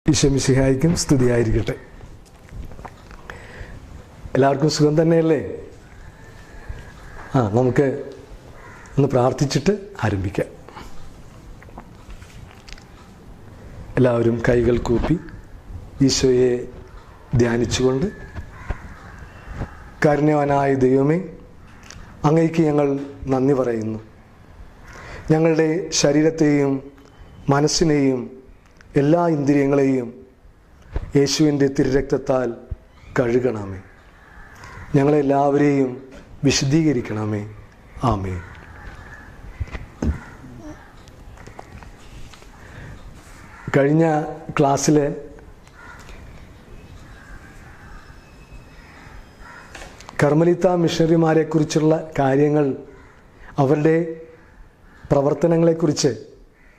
ഈശോ മിശിഹായ്ക്കും സ്തുതിയായിരിക്കട്ടെ. എല്ലാവർക്കും സുഖം തന്നെയല്ലേ? നമുക്ക് ഒന്ന് പ്രാർത്ഥിച്ചിട്ട് ആരംഭിക്കാം. എല്ലാവരും കൈകൾ കൂപ്പി ഈശോയെ ധ്യാനിച്ചുകൊണ്ട്, കാരുണ്യവാനായ ദൈവമേ, അങ്ങയ്ക്ക് ഞങ്ങൾ നന്ദി പറയുന്നു. ഞങ്ങളുടെ ശരീരത്തെയും മനസ്സിനെയും എല്ലാ ഇന്ദ്രിയങ്ങളെയും യേശുവിൻ്റെ തിരുരക്തത്താൽ കഴുകണമേ. ഞങ്ങളെല്ലാവരെയും വിശുദ്ധീകരിക്കണമേ. ആമേൻ. കഴിഞ്ഞ ക്ലാസ്സിൽ കർമ്മലിത്ത മിഷണറിമാരെക്കുറിച്ചുള്ള കാര്യങ്ങൾ, അവരുടെ പ്രവർത്തനങ്ങളെക്കുറിച്ച്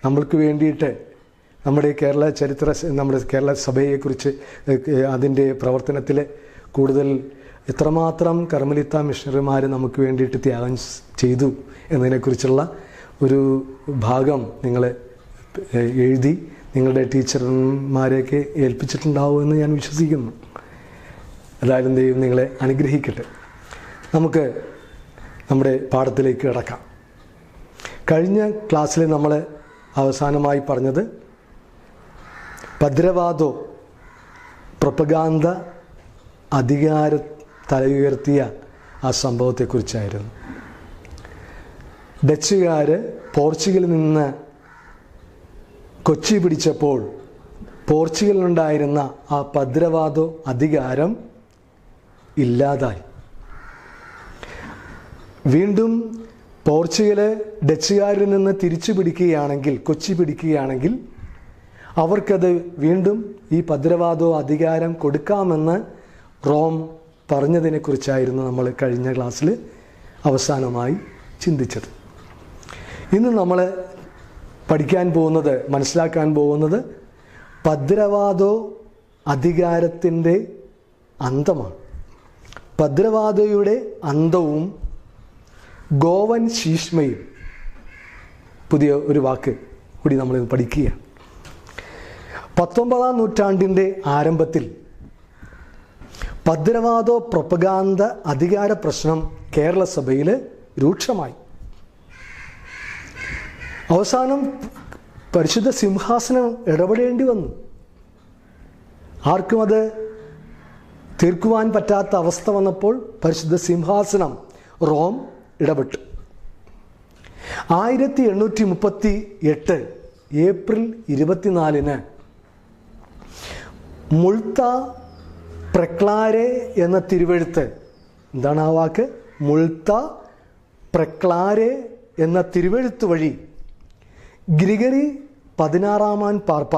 നമ്മൾക്ക് വേണ്ടിയിട്ട് നമ്മുടെ കേരള സഭയെക്കുറിച്ച്, അതിൻ്റെ പ്രവർത്തനത്തിൽ കൂടുതൽ എത്രമാത്രം കർമ്മലിത്ത മിഷണറിമാർ നമുക്ക് വേണ്ടിയിട്ട് ത്യാഗം ചെയ്തു എന്നതിനെക്കുറിച്ചുള്ള ഒരു ഭാഗം നിങ്ങൾ എഴുതി നിങ്ങളുടെ ടീച്ചർമാരെയൊക്കെ ഏൽപ്പിച്ചിട്ടുണ്ടാവുമെന്ന് ഞാൻ വിശ്വസിക്കുന്നു. ഏതായാലും ദൈവം നിങ്ങളെ അനുഗ്രഹിക്കട്ടെ. നമുക്ക് നമ്മുടെ പാഠത്തിലേക്ക് കടക്കാം. കഴിഞ്ഞ ക്ലാസ്സിൽ നമ്മൾ അവസാനമായി പറഞ്ഞത് ഭദ്രവാദോ പ്രൊപ്പഗാന്ത അധികാര തലയുയർത്തിയ ആ സംഭവത്തെക്കുറിച്ചായിരുന്നു. ഡച്ചുകാർ പോർച്ചുഗലിൽ നിന്ന് കൊച്ചി പിടിച്ചപ്പോൾ പോർച്ചുഗലിലുണ്ടായിരുന്ന ആ ഭദ്രവാദോ അധികാരം ഇല്ലാതായി. വീണ്ടും പോർച്ചുഗൽ ഡച്ചുകാരിൽ നിന്ന് തിരിച്ചു പിടിക്കുകയാണെങ്കിൽ, കൊച്ചി പിടിക്കുകയാണെങ്കിൽ, അവർക്കത് വീണ്ടും ഈ ഭദ്രവാദോ അധികാരം കൊടുക്കാമെന്ന് റോം പറഞ്ഞതിനെക്കുറിച്ചായിരുന്നു നമ്മൾ കഴിഞ്ഞ ക്ലാസ്സിൽ അവസാനമായി ചിന്തിച്ചത്. ഇന്ന് നമ്മൾ പഠിക്കാൻ പോകുന്നത്, മനസ്സിലാക്കാൻ പോകുന്നത് ഭദ്രവാദോ അധികാരത്തിൻ്റെ അന്തമാണ്. ഭദ്രവാദോയുടെ അന്തവും ഗോവൻ ശീഷ്മയും. പുതിയ ഒരു വാക്ക് കൂടി നമ്മൾ പഠിക്കുകയാണ്. 19-ാം നൂറ്റാണ്ടിൻ്റെ ആരംഭത്തിൽ ഭദ്രവാദോ പ്രൊപ്പഗാന്ത അധികാര പ്രശ്നം കേരള സഭയിൽ രൂക്ഷമായി. അവസാനം പരിശുദ്ധ സിംഹാസനം ഇടപെടേണ്ടി വന്നു. ആർക്കും അത് തീർക്കുവാൻ പറ്റാത്ത അവസ്ഥ വന്നപ്പോൾ പരിശുദ്ധ സിംഹാസനം റോം ഇടപെട്ടു. 1838 ഏപ്രിൽ 24 മുൾത്ത പ്രക്ലാരെ എന്ന തിരുവെഴുത്ത്, എന്താണ് ആ വാക്ക്? മുൾത്ത പ്രക്ലാരെ എന്ന തിരുവെഴുത്ത് വഴി ഗ്രിഗറി 16-ാമൻ പാർപ്പ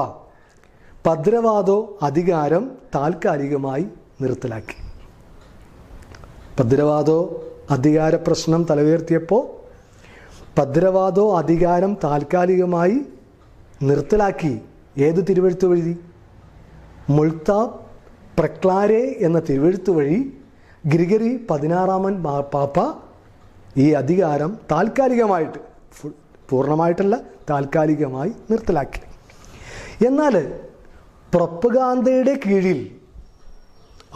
ഭദ്രവാദോ അധികാരം താൽക്കാലികമായി നിർത്തലാക്കി. ഭദ്രവാദോ അധികാര പ്രശ്നം തലയുയർത്തിയപ്പോൾ ഭദ്രവാദോ അധികാരം താൽക്കാലികമായി നിർത്തലാക്കി. ഏത് തിരുവെഴുത്ത് വഴി? മുൾത്ത പ്രക്ലാരെ എന്ന തിരുവെഴുത്ത് വഴി ഗ്രിഗറി 16-ാമൻ പാപ്പ ഈ അധികാരം താൽക്കാലികമായിട്ട്, പൂർണ്ണമായിട്ടല്ല, താൽക്കാലികമായി നിർത്തലാക്കി. എന്നാൽ പ്രൊപ്പഗാന്തയുടെ കീഴിൽ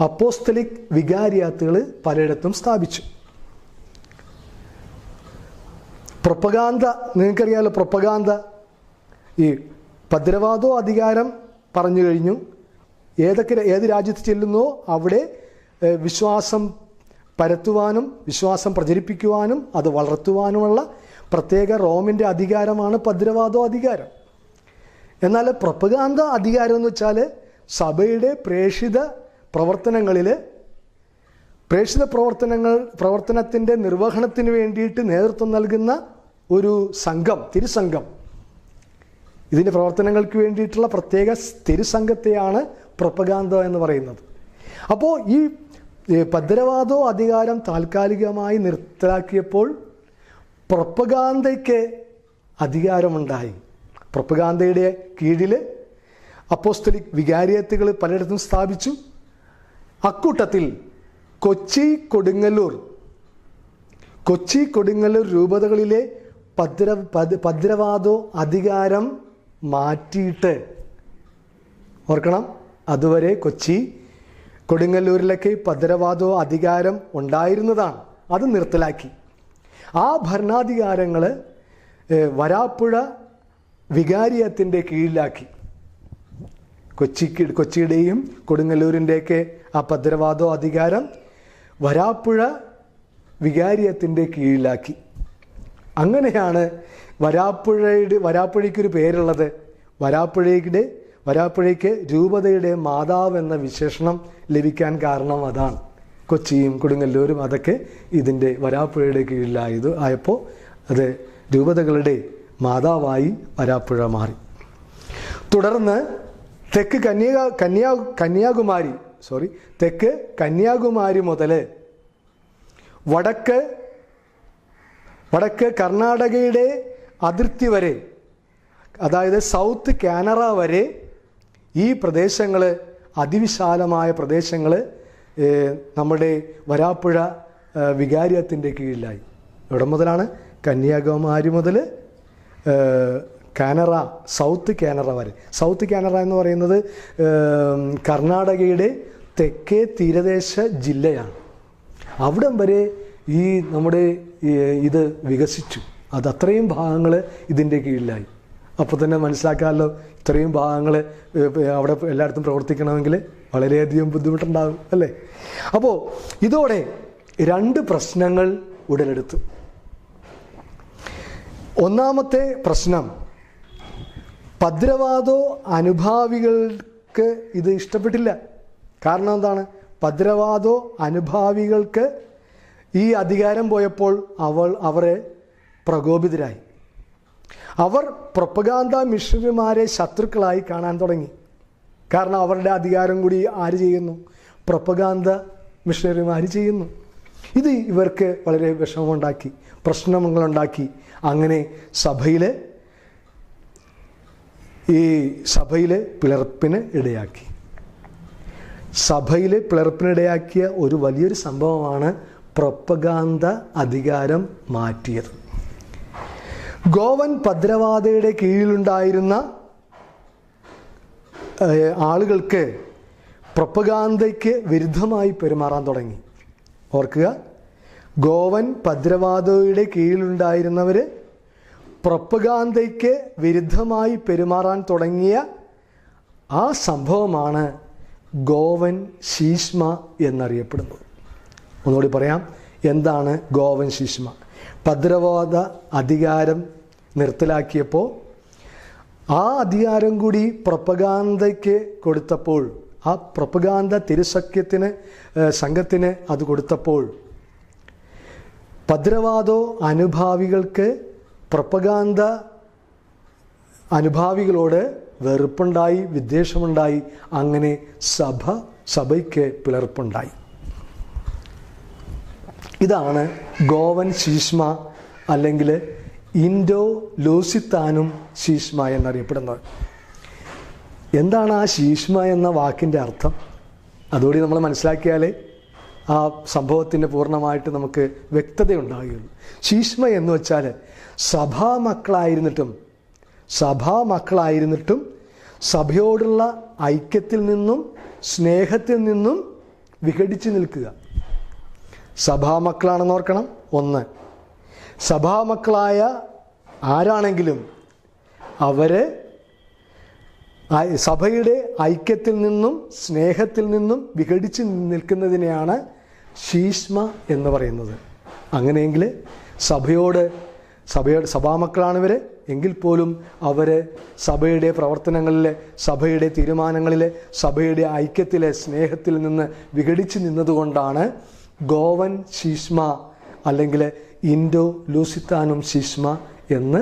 അപ്പോസ്തലിക് വികാരിയാത്തുകൾ പലയിടത്തും സ്ഥാപിച്ചു. പ്രൊപ്പഗാന്ത, നിങ്ങൾക്കറിയാമല്ലോ, പ്രൊപ്പഗാന്ത ഈ ഭദ്രവാദോ അധികാരം പറഞ്ഞു കഴിഞ്ഞു. ഏത് രാജ്യത്ത് ചെല്ലുന്നോ അവിടെ വിശ്വാസം പരത്തുവാനും വിശ്വാസം പ്രചരിപ്പിക്കുവാനും അത് വളർത്തുവാനുമുള്ള പ്രത്യേക റോമിൻ്റെ അധികാരമാണ് ഭദ്രവാദോ അധികാരം. എന്നാൽ പ്രൊപ്പഗാന്ത അധികാരം എന്ന് വെച്ചാൽ സഭയുടെ പ്രേക്ഷിത പ്രവർത്തനത്തിൻ്റെ നിർവഹണത്തിന് വേണ്ടിയിട്ട് നേതൃത്വം നൽകുന്ന ഒരു സംഘം, തിരുസംഘം. ഇതിൻ്റെ പ്രവർത്തനങ്ങൾക്ക് വേണ്ടിയിട്ടുള്ള പ്രത്യേക തിരുസംഘത്തെയാണ് പ്രൊപ്പഗാന്ത എന്ന് പറയുന്നത്. അപ്പോൾ ഈ ഭദ്രവാദോ അധികാരം താൽക്കാലികമായി നിർത്തലാക്കിയപ്പോൾ പ്രൊപ്പഗാന്തയ്ക്ക് അധികാരമുണ്ടായി. പ്രൊപ്പഗാന്തയുടെ കീഴിൽ അപ്പോസ്തലിക് വികാരിയത്തുകൾ പലയിടത്തും സ്ഥാപിച്ചു. അക്കൂട്ടത്തിൽ കൊച്ചി കൊടുങ്ങല്ലൂർ രൂപതകളിലെ ഭദ്രവാദോ അധികാരം മാറ്റിയിട്ട് ഓർക്കണം, അതുവരെ കൊച്ചി കൊടുങ്ങല്ലൂരിലേക്ക് ഭദ്രവാദോ അധികാരം ഉണ്ടായിരുന്നതാണ്. അത് നിർത്തലാക്കി. ആ ഭരണാധികാരങ്ങൾ വരാപ്പുഴ വികാരിയത്തിൻ്റെ കീഴിലാക്കി. കൊച്ചിയുടെയും കൊടുങ്ങല്ലൂരിൻ്റെയൊക്കെ ആ ഭദ്രവാദോ അധികാരം വരാപ്പുഴ വികാരിയത്തിൻ്റെ കീഴിലാക്കി. അങ്ങനെയാണ് വരാപ്പുഴയ്ക്കൊരു പേരുള്ളത്. വരാപ്പുഴയ്ക്ക് രൂപതയുടെ മാതാവ് എന്ന വിശേഷണം ലഭിക്കാൻ കാരണം അതാണ്. കൊച്ചിയും കൊടുങ്ങല്ലൂരും അതൊക്കെ ഇതിൻ്റെ വരാപ്പുഴയുടെ ആയപ്പോൾ അത് രൂപതകളുടെ മാതാവായി വരാപ്പുഴ മാറി. തുടർന്ന് തെക്ക് കന്യാകുമാരി മുതൽ വടക്ക് കർണാടകയുടെ അതിർത്തി വരെ, അതായത് സൗത്ത് കാനറ വരെ ഈ പ്രദേശങ്ങൾ, അതിവിശാലമായ പ്രദേശങ്ങൾ നമ്മുടെ വരാപ്പുഴ വികാരിയത്തിൻ്റെ കീഴിലായി. ഇവിടെ മുതലാണ് കന്യാകുമാരി മുതൽ കാനറ, സൗത്ത് കാനറ വരെ. സൗത്ത് കാനറ എന്ന് പറയുന്നത് കർണാടകയുടെ തെക്കേ തീരദേശ ജില്ലയാണ്. അവിടം വരെ ഈ നമ്മുടെ ഇത് വികസിച്ചു. അതത്രയും ഭാഗങ്ങൾ ഇതിൻ്റെ കീഴിലായി. അപ്പോൾ തന്നെ മനസ്സിലാക്കാമല്ലോ, ഇത്രയും ഭാഗങ്ങൾ അവിടെ എല്ലായിടത്തും പ്രവർത്തിക്കണമെങ്കിൽ വളരെയധികം ബുദ്ധിമുട്ടുണ്ടാകും അല്ലേ. അപ്പോൾ ഇതോടെ 2 പ്രശ്നങ്ങൾ ഉടലെടുത്തു. ഒന്നാമത്തെ പ്രശ്നം, ഭദ്രവാദോ അനുഭാവികൾക്ക് ഇത് ഇഷ്ടപ്പെട്ടില്ല. കാരണം എന്താണ്? ഭദ്രവാദോ അനുഭാവികൾക്ക് ഈ അധികാരം പോയപ്പോൾ അവരെ പ്രകോപിതരായി. അവർ പ്രൊപ്പഗാൻഡ മിഷണറിമാരെ ശത്രുക്കളായി കാണാൻ തുടങ്ങി. കാരണം അവരുടെ അധികാരം കൂടി ആര് ചെയ്യുന്നു? പ്രൊപ്പഗാൻഡ മിഷണറിമാർ ചെയ്യുന്നു. ഇത് ഇവർക്ക് വളരെ വിഷമമുണ്ടാക്കി, പ്രശ്നങ്ങളുണ്ടാക്കി. അങ്ങനെ സഭയിൽ പിളർപ്പിന് ഇടയാക്കി. സഭയിൽ പിളർപ്പിനിടയാക്കിയ ഒരു വലിയൊരു സംഭവമാണ് പ്രൊപ്പഗാൻഡ അധികാരം മാറ്റിയത്. ഗോവൻ ഭദ്രവാദയുടെ കീഴിലുണ്ടായിരുന്ന ആളുകൾക്ക് പ്രൊപ്പഗാൻഡയ്ക്ക് വിരുദ്ധമായി പെരുമാറാൻ തുടങ്ങി. ഓർക്കുക, ഗോവൻ ഭദ്രവാദയുടെ കീഴിലുണ്ടായിരുന്നവർ പ്രൊപ്പഗാൻഡയ്ക്ക് വിരുദ്ധമായി പെരുമാറാൻ തുടങ്ങിയ ആ സംഭവമാണ് ഗോവൻ ശീഷ്മ എന്നറിയപ്പെടുന്നത്. ഒന്നുകൂടി പറയാം, എന്താണ് ഗോവൻ ശീഷ്മ? ഭദ്രവാദ അധികാരം നിർത്തലാക്കിയപ്പോൾ ആ അധികാരം കൂടി പ്രൊപ്പഗാൻഡയ്ക്ക് കൊടുത്തപ്പോൾ, ആ പ്രൊപ്പഗാൻഡ സംഘത്തിന് അത് കൊടുത്തപ്പോൾ ഭദ്രവാദോ അനുഭാവികൾക്ക് പ്രൊപ്പഗാൻഡ അനുഭാവികളോട് വെറുപ്പുണ്ടായി, വിദ്വേഷമുണ്ടായി. അങ്ങനെ സഭയ്ക്ക് പിളർപ്പുണ്ടായി. ഇതാണ് ഗോവൻ ശീഷ്മ, അല്ലെങ്കിൽ ഇൻഡോ ലൂസിത്താനും ശീഷ്മ എന്നറിയപ്പെടുന്നത്. എന്താണ് ആ ശീഷ്മ എന്ന വാക്കിൻ്റെ അർത്ഥം? അതുകൂടി നമ്മൾ മനസ്സിലാക്കിയാലേ ആ സംഭവത്തിൻ്റെ പൂർണ്ണമായിട്ട് നമുക്ക് വ്യക്തതയുണ്ടാകുകയുള്ളൂ. ശീഷ്മ എന്ന് വെച്ചാൽ സഭാമക്കളായിരുന്നിട്ടും സഭയോടുള്ള ഐക്യത്തിൽ നിന്നും സ്നേഹത്തിൽ നിന്നും വിഘടിച്ച് നിൽക്കുക. സഭാമക്കളാണെന്ന് ഓർക്കണം. 1, സഭാമക്കളായ ആരാണെങ്കിലും അവരെ സഭയുടെ ഐക്യത്തിൽ നിന്നും സ്നേഹത്തിൽ നിന്നും വിഘടിച്ച് നിൽക്കുന്നതിനെയാണ് ശീഷ്മ എന്ന് പറയുന്നത്. അങ്ങനെയെങ്കിൽ സഭാമക്കളാണിവർ എങ്കിൽ പോലും അവർ സഭയുടെ പ്രവർത്തനങ്ങളിൽ, സഭയുടെ തീരുമാനങ്ങളിൽ, സഭയുടെ ഐക്യത്തിലെ സ്നേഹത്തിൽ നിന്ന് വിഘടിച്ച് നിന്നതുകൊണ്ടാണ് ഗോവൻ ശീഷ്മ അല്ലെങ്കിൽ ഇൻഡോ ലൂസിത്താനും ശീഷ്മ എന്ന്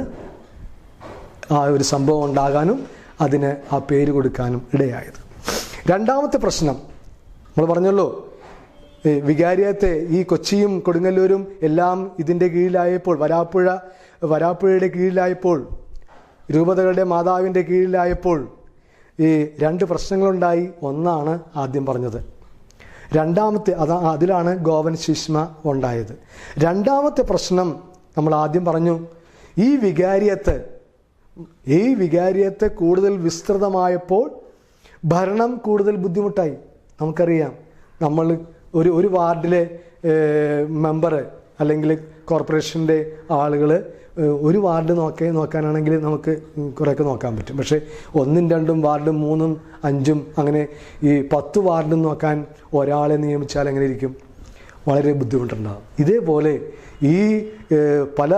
ആ ഒരു സംഭവം ഉണ്ടാകാനും അതിന് ആ പേര് കൊടുക്കാനും ഇടയായത്. രണ്ടാമത്തെ പ്രശ്നം നമ്മൾ പറഞ്ഞല്ലോ, വികാരിയത്തെ ഈ കൊച്ചിയും കൊടുങ്ങല്ലൂരും എല്ലാം ഇതിൻ്റെ കീഴിലായപ്പോൾ, വരാപ്പുഴയുടെ കീഴിലായപ്പോൾ, രൂപതകളുടെ മാതാവിൻ്റെ കീഴിലായപ്പോൾ ഈ 2 പ്രശ്നങ്ങളുണ്ടായി. ഒന്നാണ് ആദ്യം പറഞ്ഞത്. അതിലാണ് ഗോവൻ ശീഷ്മ ഉണ്ടായത്. രണ്ടാമത്തെ പ്രശ്നം നമ്മൾ ആദ്യം പറഞ്ഞു, ഈ വികാരിയത്ത് കൂടുതൽ വിസ്തൃതമായപ്പോൾ ഭരണം കൂടുതൽ ബുദ്ധിമുട്ടായി. നമുക്കറിയാം, നമ്മൾ ഒരു വാർഡിലെ മെമ്പർ അല്ലെങ്കിൽ കോർപ്പറേഷൻ്റെ ആളുകൾ ഒരു വാർഡ് നോക്കാനാണെങ്കിൽ നമുക്ക് കുറേയൊക്കെ നോക്കാൻ പറ്റും. പക്ഷേ 1, 2 വാർഡും 3, 5 അങ്ങനെ ഈ 10 വാർഡും നോക്കാൻ ഒരാളെ നിയമിച്ചാൽ എങ്ങനെ ഇരിക്കും? വളരെ ബുദ്ധിമുട്ടുണ്ടാകും. ഇതേപോലെ ഈ പല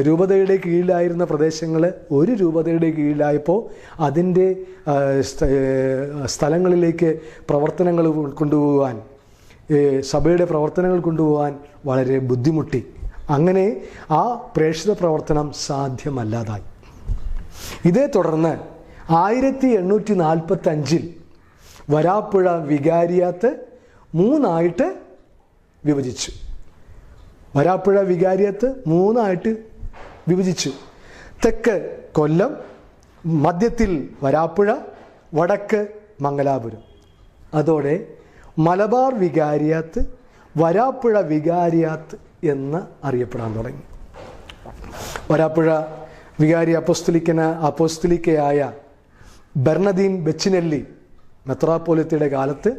രൂപതയുടെ കീഴിലായിരുന്ന പ്രദേശങ്ങൾ ഒരു രൂപതയുടെ കീഴിലായപ്പോൾ അതിൻ്റെ സ്ഥലങ്ങളിലേക്ക് പ്രവർത്തനങ്ങൾ കൊണ്ടുപോകാൻ, സഭയുടെ പ്രവർത്തനങ്ങൾ കൊണ്ടുപോകാൻ വളരെ ബുദ്ധിമുട്ടി. അങ്ങനെ ആ പ്രേക്ഷിത പ്രവർത്തനം സാധ്യമല്ലാതായി. ഇതേ തുടർന്ന് 1845 വരാപ്പുഴ വികാരിയാത്ത് 3 വിഭജിച്ചു. വരാപ്പുഴ വികാരിയത്ത് 3 വിഭജിച്ചു. തെക്ക് കൊല്ലം, മധ്യത്തിൽ വരാപ്പുഴ, വടക്ക് മംഗലാപുരം. അതോടെ മലബാർ വികാരിയാത്ത് വരാപ്പുഴ വികാരിയാത്ത് എന്ന് അറിയപ്പെടാൻ തുടങ്ങി. വരാപ്പുഴ വികാരി അപ്പോസ്തലിക്കയായ ബെർണദീൻ ബെച്ചിനെല്ലി മെത്രാപ്പോലിത്തയുടെ കാലത്ത്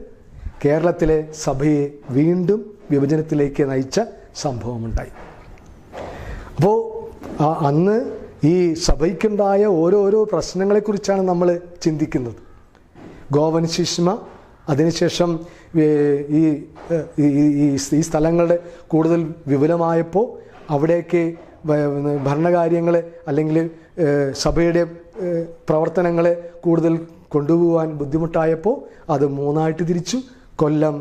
കേരളത്തിലെ സഭയെ വീണ്ടും വിഭജനത്തിലേക്ക് നയിച്ച സംഭവമുണ്ടായി. അപ്പോൾ അന്ന് ഈ സഭയ്ക്കുണ്ടായ ഓരോരോ പ്രശ്നങ്ങളെക്കുറിച്ചാണ് നമ്മൾ ചിന്തിക്കുന്നത്. ഗോവൻ ശിശ്മ, അതിനുശേഷം ഈ സ്ഥലങ്ങളുടെ കൂടുതൽ വിപുലമായപ്പോൾ അവിടേക്ക് ഭരണകാര്യങ്ങൾ അല്ലെങ്കിൽ സഭയുടെ പ്രവർത്തനങ്ങൾ കൂടുതൽ കൊണ്ടുപോകാൻ ബുദ്ധിമുട്ടായപ്പോൾ അത് 3 തിരിച്ചു. കൊല്ലം,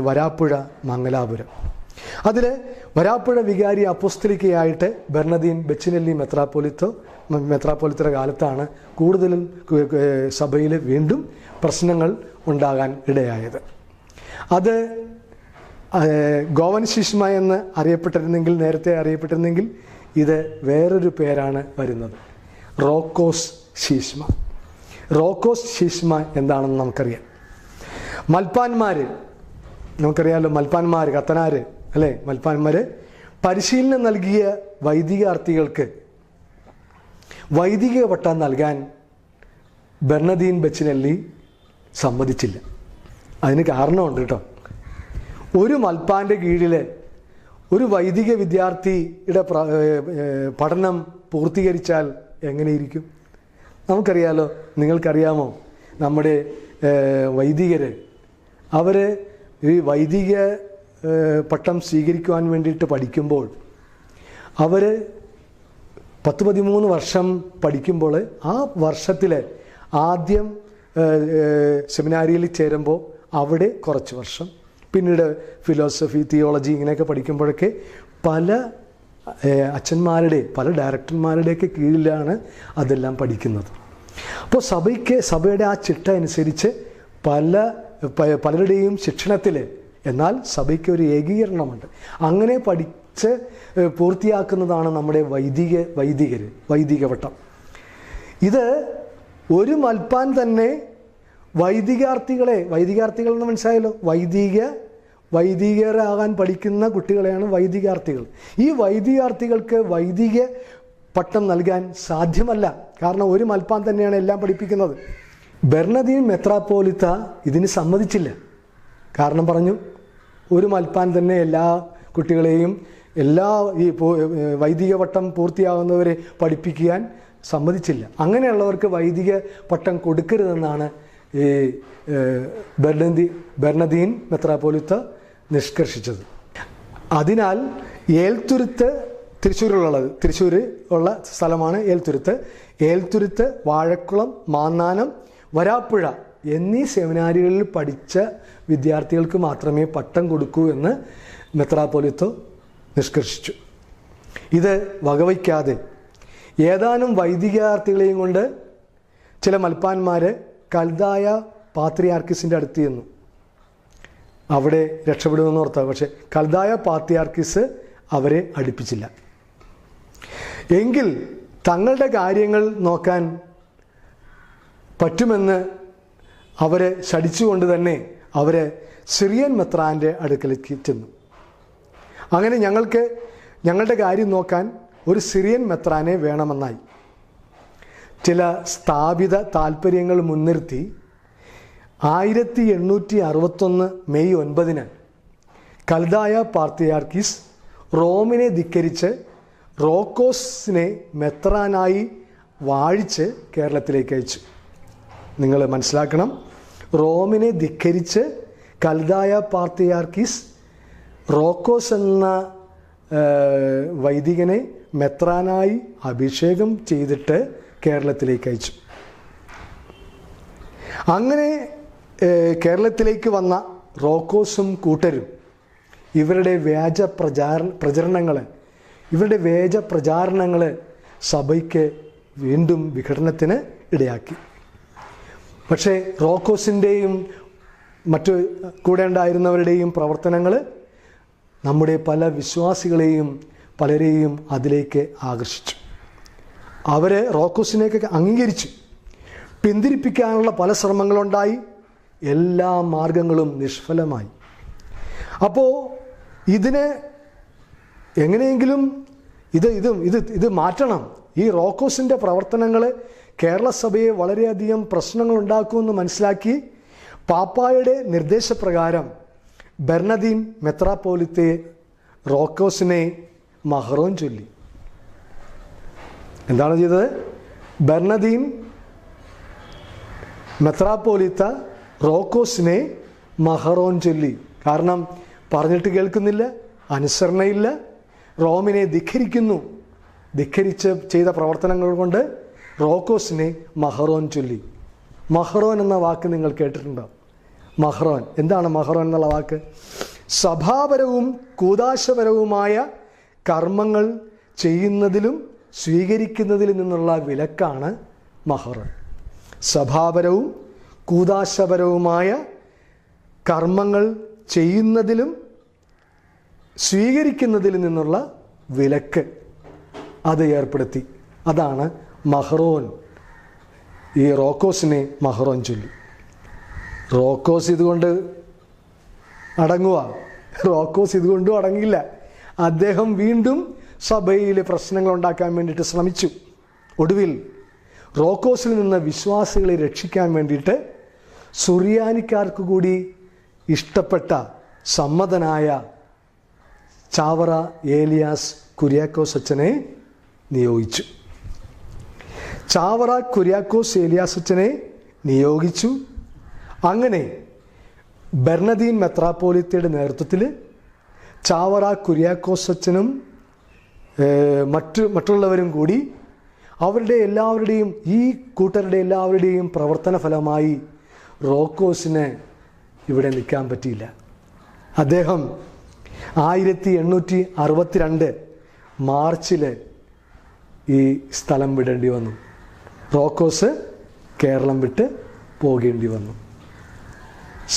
വരാപ്പുഴ, മംഗലാപുരം. അതിൽ വരാപ്പുഴ വികാരി അപ്പോസ്തലിക്കയായിട്ട് ബെർണദീൻ ബെച്ചിനെല്ലി മെത്രാപ്പോലിത്തയുടെ കാലത്താണ് കൂടുതലും സഭയിൽ വീണ്ടും പ്രശ്നങ്ങൾ ഉണ്ടാകാൻ ഇടയായത്. അത് ഗോവൻ ശിശ്മ എന്ന് നേരത്തെ അറിയപ്പെട്ടിരുന്നെങ്കിൽ ഇത് വേറൊരു പേരാണ് വരുന്നത്, റോക്കോസ് ശിശ്മ. റോക്കോസ് ശിശ്മ എന്താണെന്ന് നമുക്കറിയാം. നമുക്കറിയാമല്ലോ, മൽപ്പാന്മാർ, കത്തനാർ അല്ലേ, മൽപ്പാന്മാർ പരിശീലനം നൽകിയ വൈദികാർത്ഥികൾക്ക് വൈദിക പട്ടം നൽകാൻ ബെർണദീൻ ബെച്ചിനെല്ലി സമ്മതിച്ചില്ല. അതിന് കാരണമുണ്ട് കേട്ടോ. ഒരു മൽപ്പാൻ്റെ കീഴിൽ ഒരു വൈദിക വിദ്യാർത്ഥിയുടെ പഠനം പൂർത്തീകരിച്ചാൽ എങ്ങനെയിരിക്കും? നമുക്കറിയാലോ, നിങ്ങൾക്കറിയാമോ, നമ്മുടെ വൈദികർ അവർ ഈ വൈദിക പട്ടം സ്വീകരിക്കുവാൻ വേണ്ടിയിട്ട് പഠിക്കുമ്പോൾ അവർ 10-13 വർഷം പഠിക്കുമ്പോൾ ആ വർഷത്തിൽ ആദ്യം സെമിനാരിയിൽ ചേരുമ്പോൾ അവിടെ കുറച്ച് വർഷം, പിന്നീട് ഫിലോസഫി, തിയോളജി ഇങ്ങനെയൊക്കെ പഠിക്കുമ്പോഴൊക്കെ പല പല ഡയറക്ടർമാരുടെയൊക്കെ കീഴിലാണ് അതെല്ലാം പഠിക്കുന്നത്. അപ്പോൾ സഭയുടെ ആ ചിട്ട അനുസരിച്ച് പലരുടെയും ശിക്ഷണത്തിൽ, എന്നാൽ സഭയ്ക്ക് ഒരു ഏകീകരണമുണ്ട്. അങ്ങനെ പഠിച്ച് പൂർത്തിയാക്കുന്നതാണ് നമ്മുടെ വൈദിക പട്ടം. ഇത് ഒരു മൽപ്പാൻ തന്നെ വൈദികാർത്ഥികൾ എന്ന് മനസ്സിലായല്ലോ, വൈദികരാകാൻ പഠിക്കുന്ന കുട്ടികളെയാണ് വൈദികാർത്ഥികൾ. ഈ വൈദികാർത്ഥികൾക്ക് വൈദിക പട്ടം നൽകാൻ സാധ്യമല്ല. കാരണം ഒരു മൽപ്പാൻ തന്നെയാണ് എല്ലാം പഠിപ്പിക്കുന്നത്. ബെർണദീൻ മെത്രാപ്പോലിത്ത ഇതിന് സമ്മതിച്ചില്ല. കാരണം പറഞ്ഞു, ഒരു മൽപ്പാൻ തന്നെ എല്ലാ കുട്ടികളെയും ഈ വൈദിക പട്ടം പൂർത്തിയാകുന്നവരെ പഠിപ്പിക്കാൻ സമ്മതിച്ചില്ല. അങ്ങനെയുള്ളവർക്ക് വൈദിക പട്ടം കൊടുക്കരുതെന്നാണ് ഈ ബെർണദീൻ മെത്രാപ്പോലിത്ത നിഷ്കർഷിച്ചത്. അതിനാൽ ഏൽത്തുരുത്ത്, തൃശ്ശൂർ ഉള്ള സ്ഥലമാണ് ഏൽത്തുരുത്ത്, വാഴക്കുളം, മാന്നാനം, വരാപ്പുഴ എന്നീ സെമിനാരികളിൽ പഠിച്ച വിദ്യാർത്ഥികൾക്ക് മാത്രമേ പട്ടം കൊടുക്കൂ എന്ന് മെത്രാപ്പോലിത്ത നിഷ്കർഷിച്ചു. ഇത് വകവയ്ക്കാതെ ഏതാനും വൈദികാർത്ഥികളെയും കൊണ്ട് ചില മൽപ്പാന്മാർ കൽദായ പാത്രിയാർക്കിസിൻ്റെ അടുത്ത് ചെന്നു. അവിടെ രക്ഷപ്പെടുമെന്ന് ഓർത്ത, പക്ഷെ കൽദായ പാത്രിയാർക്കിസ് അവരെ അടുപ്പിച്ചില്ല. എങ്കിൽ തങ്ങളുടെ കാര്യങ്ങൾ നോക്കാൻ പറ്റുമെന്ന് അവരെ ശടിച്ചുകൊണ്ട് തന്നെ അവരെ സിറിയൻ മെത്രാൻ്റെ അടുക്കലേക്ക് ചെന്നു. അങ്ങനെ ഞങ്ങളുടെ കാര്യം നോക്കാൻ ഒരു സിറിയൻ മെത്രാനെ വേണമെന്നായി. ചില സ്ഥാപിത താല്പര്യങ്ങൾ മുൻനിർത്തി 1861 മെയ് 9 കൽദായ പാത്രിയാർക്കീസ് റോമിനെ ധിക്കരിച്ച് റോക്കോസിനെ മെത്രാനായി വാഴിച്ച് കേരളത്തിലേക്ക് അയച്ചു. നിങ്ങൾ മനസ്സിലാക്കണം, റോമിനെ ധിക്കരിച്ച് കൽദായ പാത്രിയാർക്കീസ് റോക്കോസ് എന്ന വൈദികനെ മെത്രാനായി അഭിഷേകം ചെയ്തിട്ട് കേരളത്തിലേക്ക് അയച്ചു. അങ്ങനെ കേരളത്തിലേക്ക് വന്ന റോക്കോസും കൂട്ടരും ഇവരുടെ വ്യാജ പ്രചാരണങ്ങൾ സഭയ്ക്ക് വീണ്ടും വിഘടനത്തിന് ഇടയാക്കി. പക്ഷേ റോക്കോസിൻ്റെയും മറ്റു കൂടെ ഉണ്ടായിരുന്നവരുടെയും പ്രവർത്തനങ്ങൾ നമ്മുടെ പല വിശ്വാസികളെയും പലരെയും അതിലേക്ക് ആകർഷിച്ചു. അവർ റോക്കോസിനെയൊക്കെ അംഗീകരിച്ചു. പിന്തിരിപ്പിക്കാനുള്ള പല ശ്രമങ്ങളുണ്ടായി. എല്ലാ മാർഗങ്ങളും നിഷ്ഫലമായി. അപ്പോൾ ഇതിനെ എങ്ങനെയെങ്കിലും ഇത് മാറ്റണം. ഈ റോക്കോസിൻ്റെ പ്രവർത്തനങ്ങൾ കേരള സഭയെ വളരെയധികം പ്രശ്നങ്ങൾ ഉണ്ടാക്കുമെന്ന് മനസ്സിലാക്കി പാപ്പായുടെ നിർദ്ദേശപ്രകാരം ബെർണദീൻ മെത്രാപ്പോലിത്തെ റോക്കോസിനെ മഹറോൻ ചൊല്ലി. എന്താണ് ചെയ്തത്? ബെർണദീൻ മെത്രാപ്പോലിത്ത റോക്കോസിനെ മഹറോൻ ചൊല്ലി. കാരണം പറഞ്ഞിട്ട് കേൾക്കുന്നില്ല, അനുസരണയില്ല, റോമിനെ ധിക്കരിച്ച് ചെയ്ത പ്രവർത്തനങ്ങൾ കൊണ്ട് റോക്കോസിനെ മഹറോൻ ചൊല്ലി. മഹറോൻ എന്ന വാക്ക് നിങ്ങൾ കേട്ടിട്ടുണ്ടോ? മഹറോൻ എന്താണ്? മഹറോൻ എന്നുള്ള വാക്ക് സഭാപരവും കൂദാശപരവുമായ കർമ്മങ്ങൾ ചെയ്യുന്നതിലും സ്വീകരിക്കുന്നതിലും നിന്നുള്ള വിലക്കാണ് മഹറോൻ. സഭാപരവും കൂദാശപരവുമായ കർമ്മങ്ങൾ ചെയ്യുന്നതിലും സ്വീകരിക്കുന്നതിലും നിന്നുള്ള വിലക്ക് അത് ഏർപ്പെടുത്തി. അതാണ് മഹറോൻ. ഈ റോക്കോസിനെ മഹറോൻ ചൊല്ലി. റോക്കോസ് ഇതുകൊണ്ട് അടങ്ങുക? റോക്കോസ് ഇതുകൊണ്ടും അടങ്ങില്ല. അദ്ദേഹം വീണ്ടും സഭയിൽ പ്രശ്നങ്ങൾ ഉണ്ടാക്കാൻ വേണ്ടിയിട്ട് ശ്രമിച്ചു. ഒടുവിൽ റോക്കോസിൽ നിന്ന് വിശ്വാസികളെ രക്ഷിക്കാൻ വേണ്ടിയിട്ട് സുറിയാനിക്കാർക്ക് കൂടി ഇഷ്ടപ്പെട്ട സമ്മതനായ ചാവറ ഏലിയാസ് കുര്യാക്കോസ് അച്ഛനെ നിയോഗിച്ചു. ചാവറ കുര്യാക്കോസ് ഏലിയാസ് അച്ഛനെ നിയോഗിച്ചു. അങ്ങനെ ബെർണദീൻ മെത്രാപ്പോലിത്തയുടെ നേതൃത്വത്തിൽ ചാവറ കുര്യാക്കോസ് അച്ഛനും മറ്റുള്ളവരും കൂടി അവരുടെ എല്ലാവരുടെയും ഈ കൂട്ടരുടെ എല്ലാവരുടെയും പ്രവർത്തന ഫലമായി റോക്കോസിന് ഇവിടെ നിൽക്കാൻ പറ്റിയില്ല. അദ്ദേഹം 1862 മാർച്ചിൽ ഈ സ്ഥലം വിടേണ്ടി വന്നു. റോക്കോസ് കേരളം വിട്ട് പോകേണ്ടി വന്നു.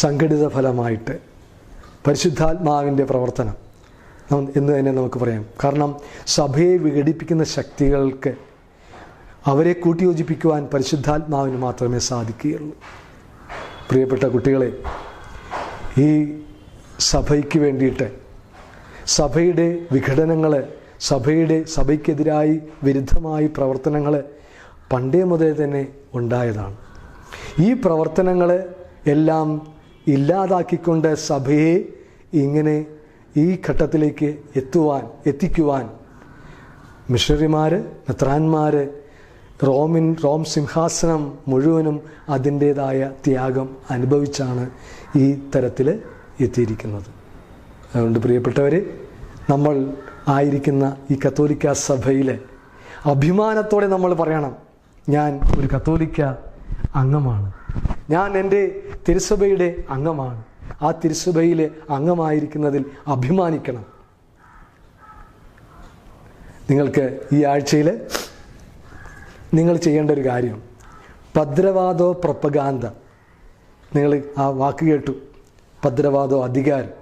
സംഘടിത ഫലമായിട്ട് പരിശുദ്ധാത്മാവിൻ്റെ പ്രവർത്തനം എന്ന് തന്നെ നമുക്ക് പറയാം. കാരണം സഭയെ വിഘടിപ്പിക്കുന്ന ശക്തികൾക്ക് അവരെ കൂട്ടിയോജിപ്പിക്കുവാൻ പരിശുദ്ധാത്മാവിന് മാത്രമേ സാധിക്കുകയുള്ളൂ. പ്രിയപ്പെട്ട കുട്ടികളെ, ഈ സഭയ്ക്ക് വേണ്ടിയിട്ട് സഭയുടെ വിഘടനങ്ങൾ, സഭയ്ക്കെതിരായി വിരുദ്ധമായി പ്രവർത്തനങ്ങൾ പണ്ടേ മുതൽ തന്നെ ഉണ്ടായതാണ്. ഈ പ്രവർത്തനങ്ങൾ എല്ലാം ഇല്ലാതാക്കിക്കൊണ്ട് സഭയെ ഇങ്ങനെ ഈ ഘട്ടത്തിലേക്ക് എത്തിക്കുവാൻ മിഷണറിമാർ, മെത്രാന്മാർ, റോം സിംഹാസനം മുഴുവനും അതിൻ്റേതായ ത്യാഗം അനുഭവിച്ചാണ് ഈ തരത്തിൽ എത്തിയിരിക്കുന്നത്. അതുകൊണ്ട് പ്രിയപ്പെട്ടവരെ, നമ്മൾ ആയിരിക്കുന്ന ഈ കത്തോലിക്ക സഭയിലെ അഭിമാനത്തോടെ നമ്മൾ പറയണം, ഞാൻ ഒരു കത്തോലിക്ക അംഗമാണ്, ഞാൻ എൻ്റെ തിരുസഭയുടെ അംഗമാണ്. ആ തിരുസഭയിലെ അംഗമായിരിക്കുന്നതിൽ അഭിമാനിക്കണം. നിങ്ങൾക്ക് ഈ ആഴ്ചയിൽ നിങ്ങൾ ചെയ്യേണ്ട ഒരു കാര്യം, ഭദ്രവാദോ പ്രൊപ്പഗാൻഡ. നിങ്ങൾ ആ വാക്ക് കേട്ടു, ഭദ്രവാദോ അധികാരം.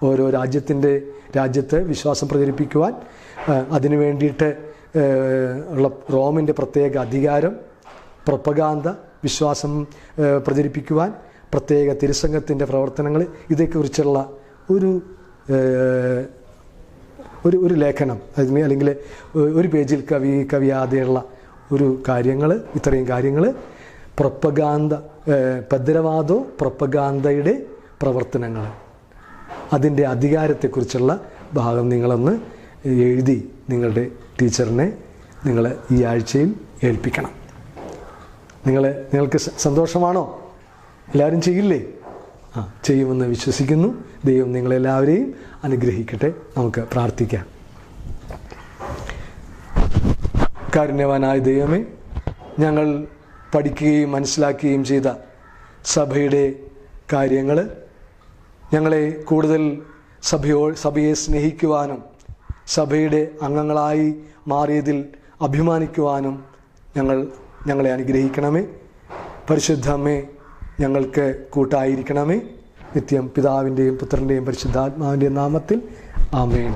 ഓരോ രാജ്യത്ത് വിശ്വാസം പ്രചരിപ്പിക്കുവാൻ അതിനു വേണ്ടിയിട്ട് ഉള്ള റോമിൻ്റെ പ്രത്യേക അധികാരം, പ്രൊപ്പഗാൻഡ, വിശ്വാസം പ്രചരിപ്പിക്കുവാൻ പ്രത്യേക തിരുസംഘത്തിൻ്റെ പ്രവർത്തനങ്ങൾ, ഇതേക്കുറിച്ചുള്ള ഒരു ലേഖനം അല്ലെങ്കിൽ ഒരു പേജിൽ കവിയാതെയുള്ള ഇത്രയും കാര്യങ്ങൾ പ്രൊപ്പഗാൻഡ ഭദ്രവാദോ പ്രൊപ്പഗാന്തയുടെ പ്രവർത്തനങ്ങൾ, അതിൻ്റെ അധികാരത്തെക്കുറിച്ചുള്ള ഭാഗം നിങ്ങളൊന്ന് എഴുതി നിങ്ങളുടെ ടീച്ചറിനെ നിങ്ങൾ ഈ ആഴ്ചയിൽ ഏൽപ്പിക്കണം. നിങ്ങൾക്ക് സന്തോഷമാണോ? എല്ലാവരും ചെയ്യില്ലേ? ചെയ്യുമെന്ന് വിശ്വസിക്കുന്നു. ദൈവം നിങ്ങളെല്ലാവരെയും അനുഗ്രഹിക്കട്ടെ. നമുക്ക് പ്രാർത്ഥിക്കാം. കാരുണ്യവാനായ ദൈവമേ, ഞങ്ങൾ പഠിക്കുകയും മനസ്സിലാക്കുകയും ചെയ്ത സഭയുടെ കാര്യങ്ങൾ ഞങ്ങളെ കൂടുതൽ സഭയെ സ്നേഹിക്കുവാനും സഭയുടെ അംഗങ്ങളായി മാറിയതിൽ അഭിമാനിക്കുവാനും ഞങ്ങളെ അനുഗ്രഹിക്കണമേ. പരിശുദ്ധ അമ്മേ, ഞങ്ങൾക്ക് കൂട്ടായിരിക്കണമേ. നിത്യം പിതാവിൻ്റെയും പുത്രൻ്റെയും പരിശുദ്ധാത്മാവിൻ്റെയും നാമത്തിൽ ആമേൻ.